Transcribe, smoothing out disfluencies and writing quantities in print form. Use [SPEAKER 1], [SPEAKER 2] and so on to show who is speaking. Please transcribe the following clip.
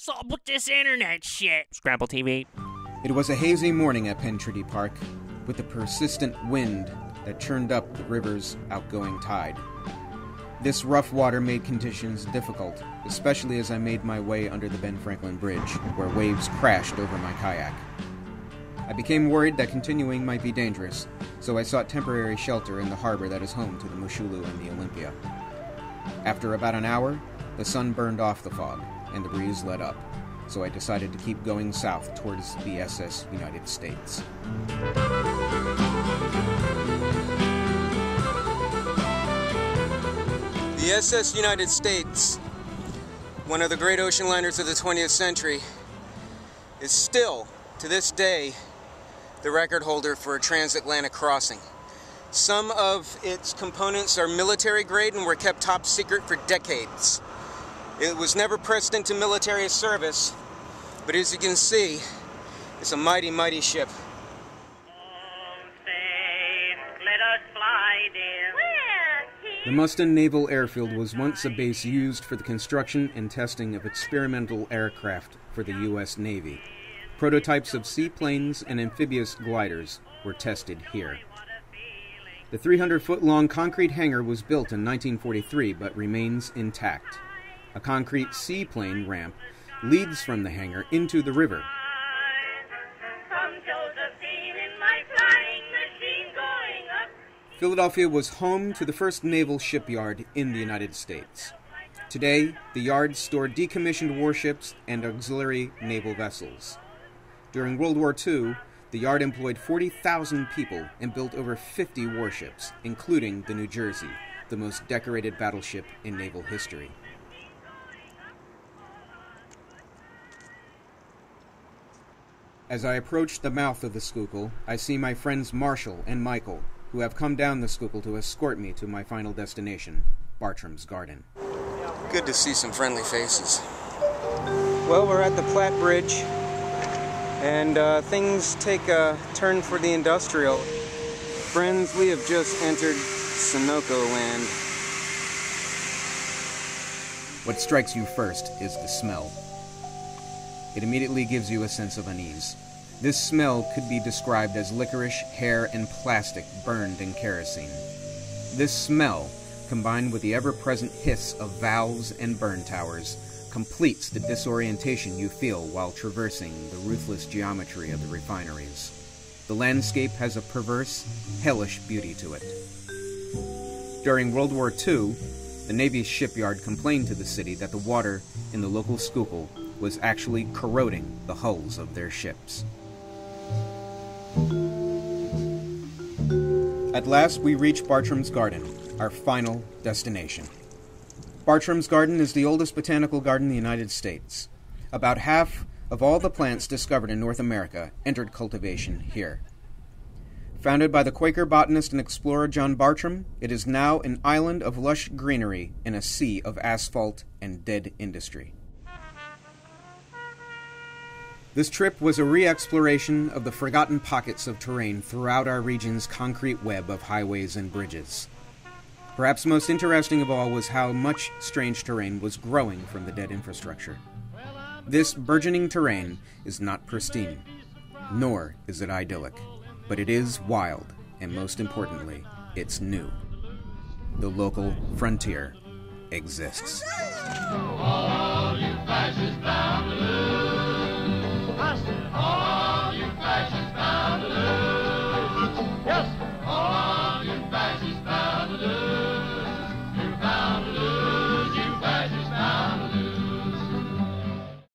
[SPEAKER 1] So with this internet shit. Scrapple TV.
[SPEAKER 2] It was a hazy morning at Pentreaty Park, with the persistent wind that churned up the river's outgoing tide. This rough water made conditions difficult, especially as I made my way under the Ben Franklin Bridge, where waves crashed over my kayak. I became worried that continuing might be dangerous, so I sought temporary shelter in the harbor that is home to the Moshulu and the Olympia. After about an hour, the sun burned off the fog, and the breeze let up, so I decided to keep going south towards the SS United States.
[SPEAKER 3] The SS United States, one of the great ocean liners of the 20th century, is still, to this day, the record holder for a transatlantic crossing. Some of its components are military grade and were kept top secret for decades. It was never pressed into military service, but as you can see, it's a mighty, mighty ship.
[SPEAKER 2] The Muston Naval Airfield was once a base used for the construction and testing of experimental aircraft for the U.S. Navy. Prototypes of seaplanes and amphibious gliders were tested here. The 300-foot-long concrete hangar was built in 1943 but remains intact. A concrete seaplane ramp leads from the hangar into the river. Philadelphia was home to the first naval shipyard in the United States. Today, the yard stored decommissioned warships and auxiliary naval vessels. During World War II, the yard employed 40,000 people and built over 50 warships, including the New Jersey, the most decorated battleship in naval history. As I approach the mouth of the Schuylkill, I see my friends Marshall and Michael, who have come down the Schuylkill to escort me to my final destination, Bartram's Garden.
[SPEAKER 3] Good to see some friendly faces. Well, we're at the Platte Bridge, and things take a turn for the industrial. Friends, we have just entered Sunoco land.
[SPEAKER 2] What strikes you first is the smell. It immediately gives you a sense of unease. This smell could be described as licorice, hair, and plastic burned in kerosene. This smell, combined with the ever-present hiss of valves and burn towers, completes the disorientation you feel while traversing the ruthless geometry of the refineries. The landscape has a perverse, hellish beauty to it. During World War II, the Navy's shipyard complained to the city that the water in the local Schuylkill was actually corroding the hulls of their ships. At last, we reach Bartram's Garden, our final destination. Bartram's Garden is the oldest botanical garden in the United States. About half of all the plants discovered in North America entered cultivation here. Founded by the Quaker botanist and explorer John Bartram, it is now an island of lush greenery in a sea of asphalt and dead industry. This trip was a re-exploration of the forgotten pockets of terrain throughout our region's concrete web of highways and bridges. Perhaps most interesting of all was how much strange terrain was growing from the dead infrastructure. This burgeoning terrain is not pristine, nor is it idyllic, but it is wild, and most importantly, it's new. The local frontier exists.
[SPEAKER 4] All you fascist bound